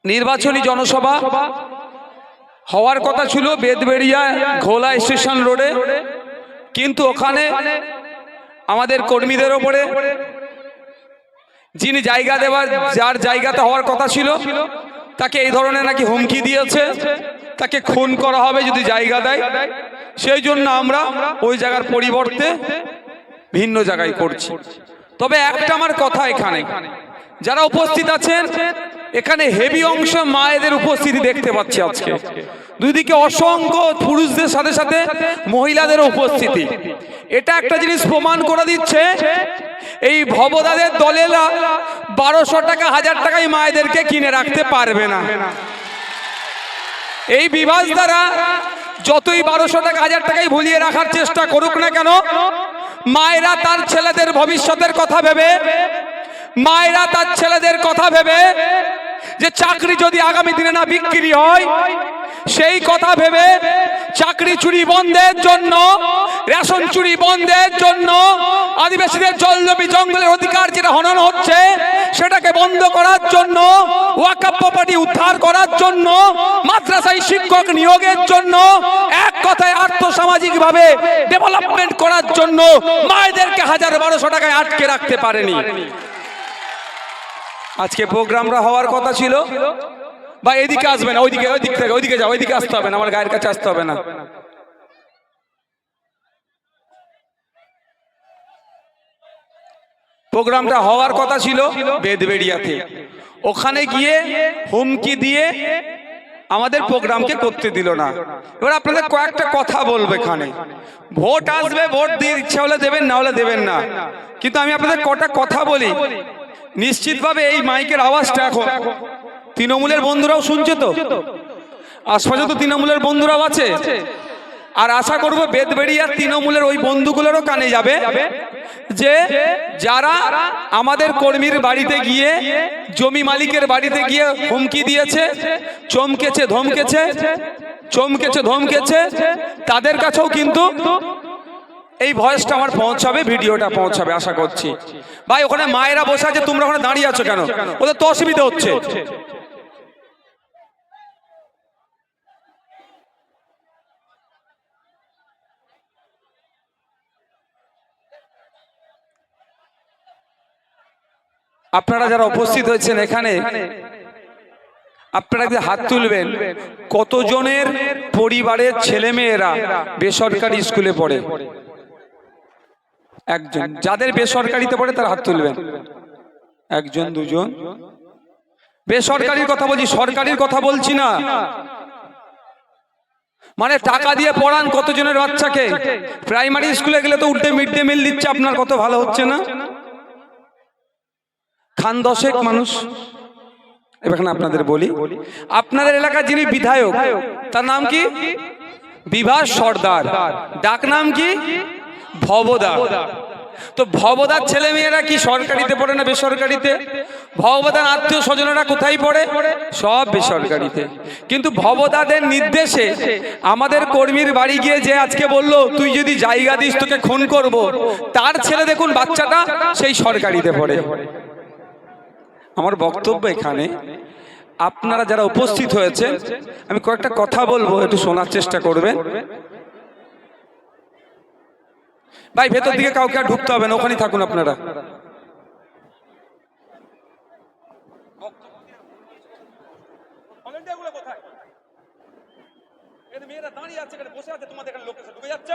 নির্বাচনী জনসভা হওয়ার কথা ছিল বেদবেড়িয়া ঘোলা স্টেশন রোডে, কিন্তু ওখানে আমাদের কর্মীদের ওপরে যিনি জায়গা দেওয়ার যার জায়গাতে হওয়ার কথা ছিল তাকে এই ধরনের নাকি হুমকি দিয়েছে, তাকে খুন করা হবে যদি জায়গা দেয়। সেই জন্য আমরা ওই জায়গার পরিবর্তে ভিন্ন জায়গায় করছি। তবে একটা আমার কথা, এখানে যারা উপস্থিত আছেন এখানে হেভি অংশ মায়েদের উপস্থিতি দেখতে পাচ্ছি আজকে। দুই দিকে অসংখ্য পুরুষদের সাথে সাথে মহিলাদের উপস্থিতি। এটা একটা জিনিস প্রমাণ করে দিচ্ছে এই ভবদাদের দলেরা 1200 টাকা 1000 টাকায় মায়েদেরকে কিনে রাখতে পারবে না। এই বিভাস দ্বারা যতই 1200 টাকা 1000 টাকায় ভুলিয়ে রাখার চেষ্টা করুক না কেন, মায়েরা তার ছেলেদের ভবিষ্যতের কথা ভেবে, মায়েরা তার ছেলেদের কথা ভেবে যে চাকরি যদি আগামী দিনে না বিক্রি হয় সেই কথা ভেবে চাকরি চুরি বন্ধের জন্য, রেশন চুরি বন্ধের জন্য, আদিবাসীদের জলজমি জঙ্গলের অধিকার যেটা হনন হচ্ছে সেটাকে বন্ধ করার জন্য, ওয়াকফ প্রপার্টি উদ্ধার করার জন্য, মাদ্রাসায় শিক্ষক নিয়োগের জন্য, এক কথায় আর্থসামাজিক ভাবে ডেভেলপমেন্ট করার জন্য মায়েদেরকে 1000-1200 টাকায় আটকে রাখতে পারেনি। আজকে প্রোগ্রামটা হওয়ার কথা ছিল, বা এদিকে আসবে না, ওইদিকে ওই দিক থেকে ওইদিকে যাও, ওইদিকে আসতে হবে না, আমার গায়ের কাছে আসতে হবে না। প্রোগ্রামটা হওয়ার কথা ছিল বেদবেড়িয়াতে, ওখানে গিয়ে হুমকি দিয়ে আমাদের প্রোগ্রামকে করতে দিল না। এবার আপনাদের কয়েকটা কথা বলবো। এখানে ভোট আসবে, ভোট দিয়ে ইচ্ছা হলে দেবেন, না হলে দেবেন না, কিন্তু আমি আপনাদের কটা কথা বলি। নিশ্চিতভাবে এই মাইকের আওয়াজটা এখন তৃণমূলের বন্ধুরাও শুনছে, তো আশপাশে তো তৃণমূলের বন্ধুরাও আছে, আর আশা করব বেদবেড়িয়ার তৃণমূলের ওই বন্ধুগুলোরও কানে যাবে যে যারা আমাদের কর্মীর বাড়িতে গিয়ে, জমি মালিকের বাড়িতে গিয়ে হুমকি দিয়েছে, চমকেছে ধমকেছে, তাদের কাছেও কিন্তু এই ভয়েসটা আমার পৌঁছাবে, ভিডিওটা পৌঁছাবে আশা করছি। ভাই ওখানে মায়েরা বসে আছে, তোমরা ওখানে দাঁড়িয়ে আছো কেন? ওদের তো অসুবিধা হচ্ছে। আপনারা যারা উপস্থিত হয়েছেন এখানে, আপনারা যদি হাত তুলবেন, কতজনের পরিবারের ছেলে মেয়েরা বেসরকারি স্কুলে পড়ে? একজন। যাদের বেসরকারিতে পড়ে তারা হাত তুলবেন। একজন, দুজন। বেসরকারির কথা বলছি, সরকারির কথা বলছি না। মানে টাকা দিয়ে পড়ান কতজনের বাচ্চাকে? প্রাইমারি স্কুলে গেলে তো উল্টে মিড ডে মিল দিচ্ছে, আপনার কত ভালো হচ্ছে না? খান 10 মানুষ। এখানে আপনাদের বলি, আপনাদের এলাকার যিনি বিধায়ক তার নাম কি? বিভাস সর্দার। ডাক নাম কি? ভবদা। তো ভবদার ছেলে মেয়েরা কি সরকারিতে পড়ে না বেসরকারিতে? ভবদার আত্মীয় স্বজনেরা কোথায় পড়ে? সব বেসরকারিতে। কিন্তু ভবদাদের নির্দেশে আমাদের কর্মীর বাড়ি গিয়ে যে আজকে বললো তুই যদি জায়গা দিস তোকে খুন করব, তার ছেলে দেখুন বাচ্চাটা সেই সরকারিতে পড়ে। আমার বক্তব্য এখানে, আপনারা যারা উপস্থিত হয়েছে আমি কয়েকটা কথা বলবো, একটু শোনার চেষ্টা করবেন। ভাই ভেতর দিকে কাউকে আর ঢুকতে হবে না, ওখানেই থাকুন আপনারা। মেয়েরা দাঁড়িয়ে আছে, বসে আছে, তোমাদের এখানে লোক এসে ঢুকে যাচ্ছে।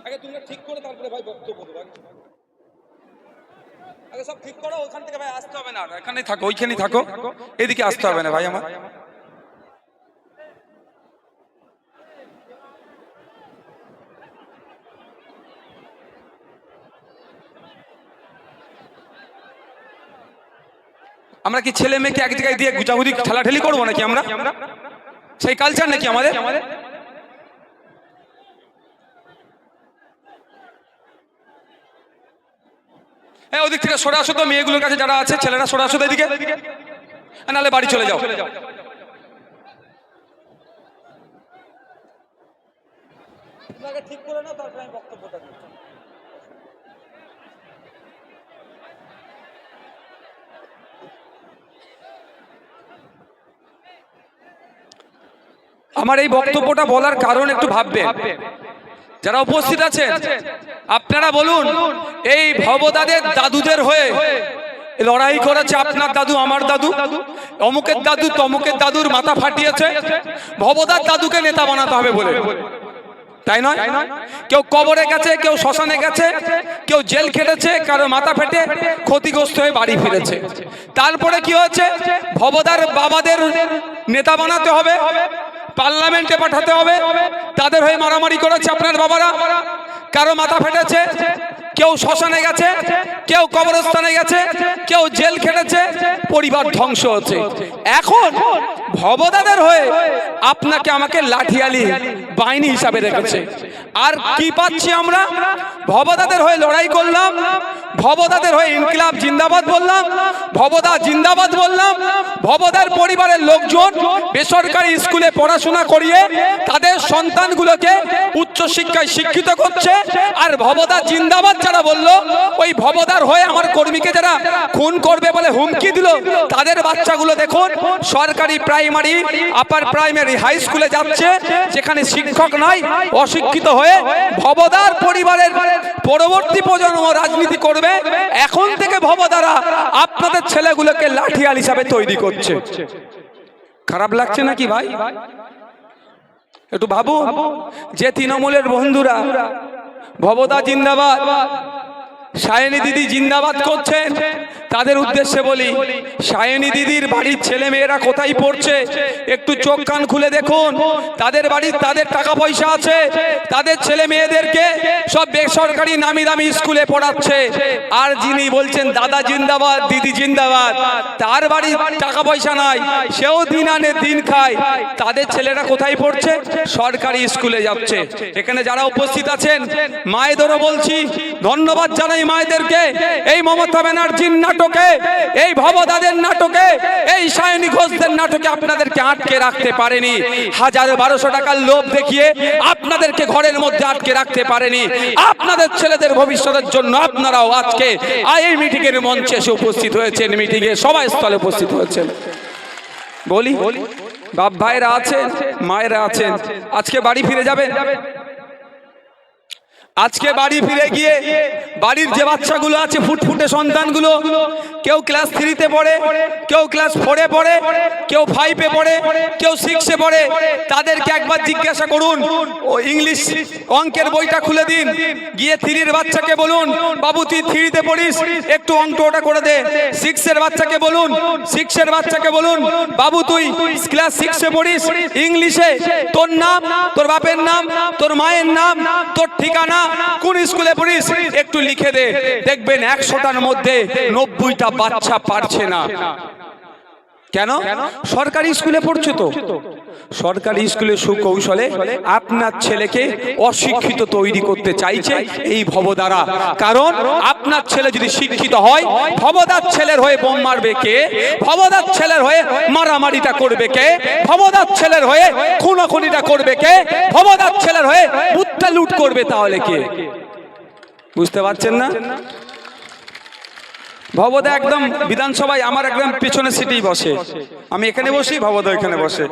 আগে তোমরা ঠিক করে তারপরে ভাই বক্তব্য দেবো। আগে সব ঠিক করো, ওখান থেকে ভাই আসতে হবে না, এখানেই থাকো, ওইখানেই থাকো, এদিকে আসতে হবে না ভাই আমার। আমরা কি ছেলে মেয়েকে এক জায়গায় দিয়ে গুজাগুজি ঠেলাঠেলি করবো নাকি? আমরা সেই কালচার নাকি আমাদের? হ্যাঁ, ওদিক থেকে সরে আসো তো, মেয়েগুলোর কাছে যারা আছে ছেলেরা সরে আসো এদিকে, নাহলে বাড়ি চলে যাও। ঠিক করে নাও, তারপরে আমি বক্তব্যটা দিই। আমার এই বক্তব্যটা বলার কারণ একটু ভাববেন, যারা উপস্থিত আছেন আপনারা বলুন, এই ভবদাদের দাদুদের হয়ে লড়াই করেছে আপনার দাদু, আমার দাদু, অমুকের দাদু তমুকের দাদুর মাথা ফাটিয়েছে, ভবদার দাদুকে নেতা বানাতে হবে বলে, তাই নয়? কেউ কবরে গেছে, কেউ শ্মশানে গেছে, কেউ জেল খেটেছে, কারো মাথা ফেটে ক্ষতিগ্রস্ত হয়ে বাড়ি ফিরেছে। তারপরে কি হয়েছে? ভবদার বাবাদের নেতা বানাতে হবে, পার্লামেন্টে পাঠাতে হবে, তাদের হয়ে মারামারি করেছে আপনার বাবারা, কারো মাথা ফেটেছে, কেউ শ্মশানে গেছে, কেউ কবরস্থানে গেছে, কেউ জেল খেটেছে, পরিবার ধ্বংস হচ্ছে। এখন ভবদাদের হয়ে আপনাকে আমাকে লাঠিয়ালি বাহিনী হিসাবে রেখেছে। আর কি পাচ্ছি আমরা? ভবদাদের হয়ে লড়াই করলাম, ভবদাদের হয়ে ইনকিলাব জিন্দাবাদ বললাম, ভবদা জিন্দাবাদ বললাম, ভবদার পরিবারের লোকজন বেসরকারি স্কুলে পড়াশোনা করিয়ে তাদের সন্তানগুলোকে উচ্চশিক্ষায় শিক্ষিত করছে। আর ভবদা জিন্দাবাদ যারা বললো, ওই ভবদার হয়ে আমার কর্মীকে যারা খুন করবে বলে হুমকি দিল, তাদের বাচ্চাগুলো দেখুন সরকারি প্রাইমারি, আপার প্রাইমারি, হাই স্কুলে যাচ্ছে, যেখানে শিক্ষক নাই, অশিক্ষিত হয়ে ভবদার পরিবারের পরবর্তী প্রজন্ম রাজনীতি করবে। এখন থেকে ভবদারা আপনাদের ছেলেগুলোকে লাঠিয়াল হিসাবে তৈরি করছে। খারাপ লাগছে নাকি ভাই? একটু ভাবুন, যে তৃণমূলের বন্ধুরা ভবদা জিন্দাবাদ, সায়নী দিদি জিন্দাবাদ করছেন, তাদের উদ্দেশ্যে বলি, সায়নী দিদির বাড়ির ছেলে মেয়েরা কোথায় পড়ছে একটু চোখ কান খুলে দেখুন। তাদের বাড়ির, তাদের টাকা পয়সা আছে, তাদের ছেলে মেয়েদেরকে সব বেসরকারি নামি দামি স্কুলে পড়াচ্ছে। আর যিনি বলছেন দাদা জিন্দাবাদ, দিদি জিন্দাবাদ, তার বাড়ির টাকা পয়সা নাই, সেও দিন আনে দিন খায়, তাদের ছেলেরা কোথায় পড়ছে? সরকারি স্কুলে যাচ্ছে। এখানে যারা উপস্থিত আছেন মায়েদেরও বলছি, ধন্যবাদ জানাই মায়েদেরকে। এই মমতা ব্যানার্জির নাটকে, এই ভবদাদের নাটকে, এই সায়নী ঘোষদের নাটকে আপনাদেরকে আটকে রাখতে পারেনি। 1000-1200 টাকার লোভ দেখিয়ে আপনাদেরকে ঘরের মধ্যে আটকে রাখতে পারেনি। আপনাদের ছেলেদের ভবিষ্যতের জন্য আপনারাও আজকে এই মিটিং এর মঞ্চে এসে উপস্থিত হয়েছেন, মিটিং এ সবাই স্থলে উপস্থিত হয়েছেন। বলি, বাপ ভাইরা আছেন, মায়েরা আছেন, আজকে বাড়ি ফিরে যাবেন। আজকে বাড়ি ফিরে গিয়ে বাড়ির যে বাচ্চাগুলো আছে, ফুটফুটে সন্তানগুলো, কেউ ক্লাস 3-তে পড়ে, কেউ ক্লাস 4-এ পড়ে, কেউ 5-এ পড়ে, কেউ 6-এ পড়ে, তাদেরকে একবার জিজ্ঞাসা করুন, ও ইংলিশ অঙ্কের বইটা খুলে দিন, গিয়ে 3-এর বাচ্চাকে বলুন, বাবু তুই 3-তে পড়িস, একটু অঙ্কটা করে দে। 6-এর বাচ্চাকে বলুন, 6-এর বাচ্চাকে বলুন, বাবু তুই ক্লাস 6-এ পড়িস, ইংলিশে তোর নাম, তোর বাপের নাম, তোর মায়ের নাম, তোর ঠিকানা, কোন স্কুলে পড়িস একটু লিখে দে। দেখবেন 100টার মধ্যে 90টা বাচ্চা পারছে না। কেন? সরকারি স্কুলে পড়ছে তো। সরকারি স্কুলে সুকৌশলে আপনার ছেলেকে অশিক্ষিত তৈরি করতে চাইছে এই ভবদারা। কারণ আপনার ছেলে যদি শিক্ষিত হয়, ভবদার ছেলের হয়ে বোম মারবে কে? ভবদার ছেলের হয়ে মারামারিটা করবে কে? ভবদার ছেলের হয়ে খুনাখুনিটা করবে কে? ভবদার ছেলের হয়ে উত্তা লুট করবে তাহলে কে? বুঝতে পারছেন না? ভবদা একদম বিধানসভায় আমার একদম পেছনে সিটেই বসে, আমি এখানে বসি, ভবদা এখানে বসে।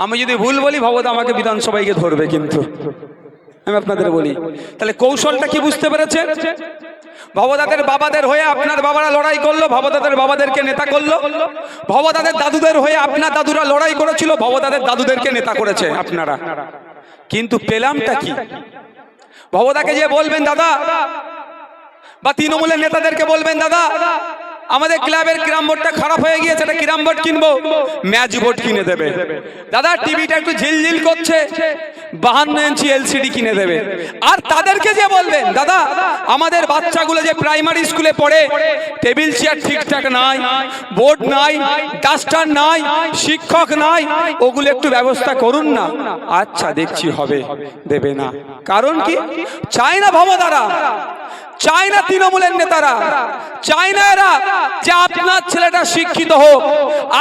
আমি যদি ভুল বলি, ভবদা আমাকে বিধানসভায় গিয়ে ধরবে। কিন্তু আমি আপনাদের বলি, তাহলে কৌশলটা কি বুঝতে পেরেছেন? ভবদাদের বাবাদের হয়ে আপনার বাবারা লড়াই করলো, ভবদাদের বাবাদেরকে নেতা করলো। ভবদাদের দাদুদের হয়ে আপনার দাদুরা লড়াই করেছিল, ভবদাদের দাদুদেরকে নেতা করেছে আপনারা। কিন্তু পেলামটা কি? ভবদাকে যে বলবেন দাদা, বা তৃণমূলের নেতাদেরকে বলবেন দাদা আমাদের ক্লাবের ক্যারাম বোর্ডটা খারাপ হয়ে গিয়েছে, এটা ক্যারাম বোর্ড কিনবো, ম্যাচ বোর্ড কিনে দেবে। দাদা টিভিটা একটু ঝিলঝিল করছে, 52 ইঞ্চি এলসিডি কিনে দেবে। আর তাদেরকে যে বলবেন দাদা আমাদের বাচ্চাগুলো যে প্রাইমারি স্কুলে পড়ে, টেবিল চেয়ার ঠিকঠাক নাই, বোর্ড নাই, ডাস্টার নাই, শিক্ষক নাই, ওগুলো একটু ব্যবস্থা করুন না। আচ্ছা দেখছি হবে, দেবে না। কারণ কি? চায় না ভবদারা। চায় না তৃণমূলের নেতারা, চায় না এরা যে আপনার ছেলেটা শিক্ষিত হোক,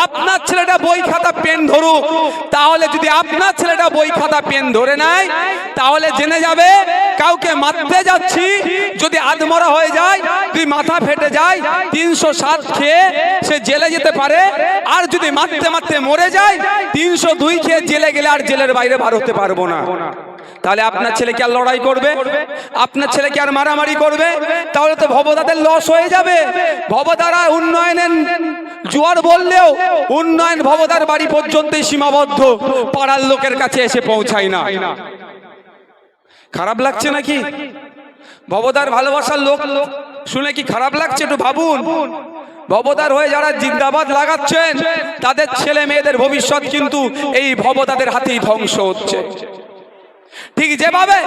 আপনার ছেলেটা বই খাতা পেন ধরুক। তাহলে যদি আপনার ছেলেটা বই খাতা পেন ধরে নেয়, তাহলে জেনে যাবে কাউকে মারতে যাচ্ছি, যদি আধমরা হয়ে যায়, যদি মাথা ফেটে যায়, 307 খেয়ে সে জেলে যেতে পারে। আর যদি মারতে মারতে মরে যায়, 302 খেয়ে জেলে গেলে আর জেলের বাইরে বার হতে পারবো না। তাহলে আপনার ছেলে কি আর লড়াই করবে? আপনার ছেলে কি আর মারামারি করবে? তাহলে তো ভবদাদের লস হয়ে যাবে। ভবদারা উন্নয়নের জোয়ার বললেও উন্নয়ন ভবদার বাড়ি পর্যন্তই সীমাবদ্ধ, পাড়ার লোকের কাছে এসে পৌঁছায় না। খারাপ লাগছে নাকি? ভবদার ভালোবাসার লোক শুনে কি খারাপ লাগছে? একটু ভাবুন। ভবদার হয়ে যারা জিন্দাবাদ লাগাচ্ছেন, তাদের ছেলে মেয়েদের ভবিষ্যৎ কিন্তু এই ভবদাদের হাতেই ধ্বংস হচ্ছে। ঠিক যেভাবে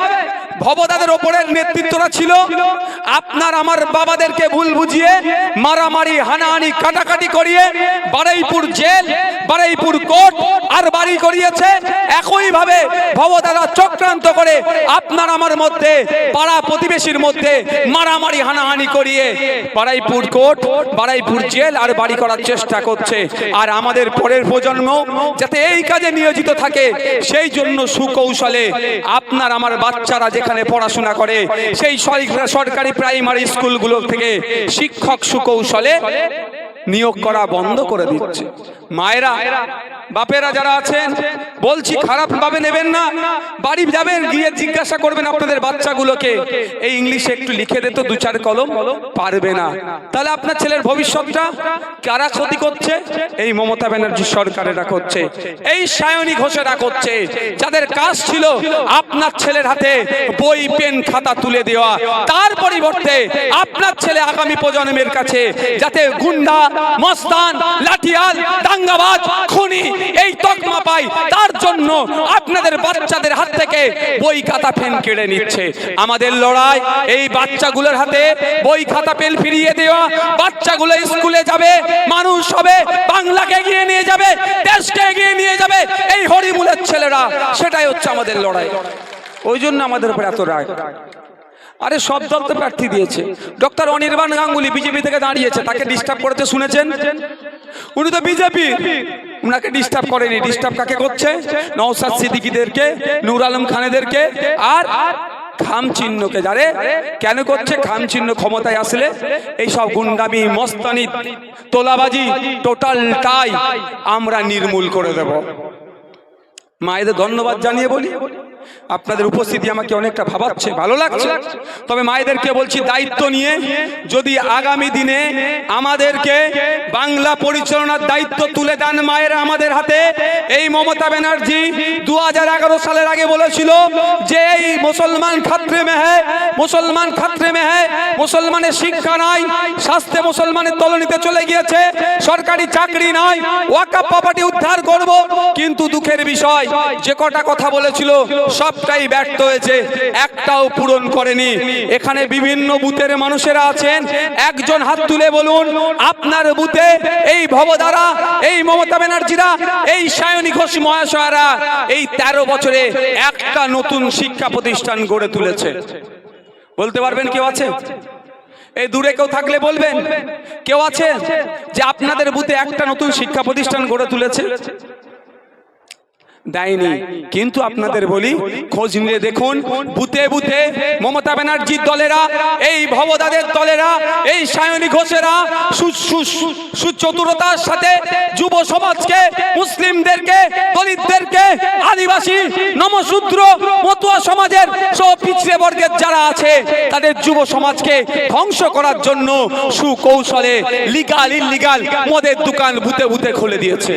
ভবদাদের ওপরের নেতৃত্বরা ছিল, আপনার আমার বাবাদেরকে ভুল বুঝিয়ে মারামারি হানাহানি কাটাকাটি করিয়ে বারুইপুর জেল, বারুইপুর কোর্ট আর বাড়ি করিয়েছে। একইভাবে ভবদারা চক্রান্ত করে আপনার আমার মধ্যে, পাড়া প্রতিবেশীর মধ্যে মারামারি হানাহানি করিয়ে বারুইপুর কোর্ট, বারুইপুর জেল আর বাড়ি করার চেষ্টা করছে। আর আমাদের পরের প্রজন্ম যাতে এই কাজে নিয়োজিত থাকে, সেই জন্য সুকৌশলে আপনার আমার বাচ্চারা যেখানে পড়াশোনা করে সেই সরকারি প্রাইমারি স্কুলগুলো থেকে শিক্ষক সুকৌশলে নিয়োগ করা বন্ধ করে দিচ্ছে। মায়েরা, বাপেরা যারা আছেন, বলছি খারাপ ভাবে নেবেন না। বাড়ি যাবেন, গিয়ে জিজ্ঞাসা করবেন আপনাদের বাচ্চাগুলোকে, এই ইংলিশে একটু লিখে দে তো 2-4 কলম, পারবে না। তাহলে আপনার ছেলের ভবিষ্যৎটা কারা ক্ষতি করছে? এই মমতা ব্যানার্জি সরকারেরা করছে, এই সায়নী ঘোষেরা করছে, যাদের কাজ ছিল আপনার ছেলের হাতে বই পেন খাতা তুলে দেওয়া। তার পরিবর্তে আপনার ছেলে আগামী প্রজন্মের কাছে যাতে গুন্ডা, মস্তান, লাঠিয়াল, দাঙ্গাবাজ, খুনি এই তকমা পাই, তার জন্য আপনাদের বাচ্চাদের হাত থেকে বই খাতা পেন কেড়ে নিচ্ছে। আমাদের লড়াই এই বাচ্চাগুলোর হাতে বই খাতা পেন ফিরিয়ে দেওয়া। বাচ্চাগুলো স্কুলে যাবে, মানুষ হবে, বাংলাকে এগিয়ে নিয়ে যাবে, দেশকে এগিয়ে নিয়ে যাবে এই হরিমুলের ছেলেরা। সেটাই হচ্ছে আমাদের লড়াই। ওই জন্য আমাদের উপর এত রাগ। আরে সব দল তো প্রার্থী দিয়েছে। ডক্টর অনির্বাণ গাঙ্গুলি বিজেপি থেকে দাঁড়িয়েছে, তাকে ডিস্টার্ব করতে শুনেছেন? উনি তো বিজেপি, উনাকে ডিস্টার্ব করেনি। ডিস্টার্ব কাকে করছে? নওশাদ সিদ্দিকীদেরকে, নূর আলম খানেদেরকে আর খাম চিহ্নকে। যারে কেন করছে? খাম চিহ্ন ক্ষমতায় আসলে এই সব গুন্ডামি, মস্তানি, তোলাবাজি টোটালটাই আমরা নির্মূল করে দেব। মায়েদের ধন্যবাদ জানিয়ে বলি, আপনাদের উপস্থিতি আমাকে অনেকটা ভাবাচ্ছে, ভালো লাগছে। তবে মায়েদেরকে বলছি, দায়িত্ব নিয়ে যদি আগামী দিনে আমাদেরকে বাংলা পরিচালনার দায়িত্ব তুলে দেন মায়েরা আমাদের হাতে। এই মমতা ব্যানার্জি 2011 সালের আগে বলেছিল যে এই মুসলমান খাত্রে মে হ্যায়, মুসলমান খাত্রে মে হ্যায়, মুসলমানের শিক্ষা নাই, স্বাস্থ্যে মুসলমানের তলনিতে চলে গিয়েছে, সরকারি চাকরি নাই, ওয়াকফ প্রপার্টি উদ্ধার করব। কিন্তু দুঃখের বিষয়, যে কটা কথা বলেছিল সবটাই ব্যর্থ হয়েছে, একটাও পূরণ করেনি। এখানে বিভিন্ন বুথের মানুষেরা আছেন, একজন হাত তুলে বলুন আপনার বুথে এই ভবদারা, এই মমতা ব্যানার্জিরা, এই সায়নী ঘোষ মহাশয়রা এই 13 বছরে একটা নতুন শিক্ষা প্রতিষ্ঠান গড়ে তুলেছে। বলতে পারবেন কেউ আছে? এই দূরে কেউ থাকলে বলবেন কেউ আছে যে আপনাদের বুথে একটা নতুন শিক্ষা প্রতিষ্ঠান গড়ে তুলেছে? দেয়নি। কিন্তু আপনাদের বলি, খোঁজ নিয়ে দেখুন, বুথে বুথে মমতা ব্যানার্জির দলেরা, এই ভবদাদের দলেরা, এই সায়নী ঘোষেরা সুচতুরতার সাথে যুব সমাজকে, মুসলিমদেরকে, দলিতদেরকে, আদিবাসী, নমশূদ্র, মতুয়া সমাজের সব পিছড়ে বর্গের যারা আছে তাদের যুব সমাজকে ধ্বংস করার জন্য সুকৌশলে লিগাল ইল্লিগাল মদের দোকান বুথে বুথে খুলে দিয়েছে।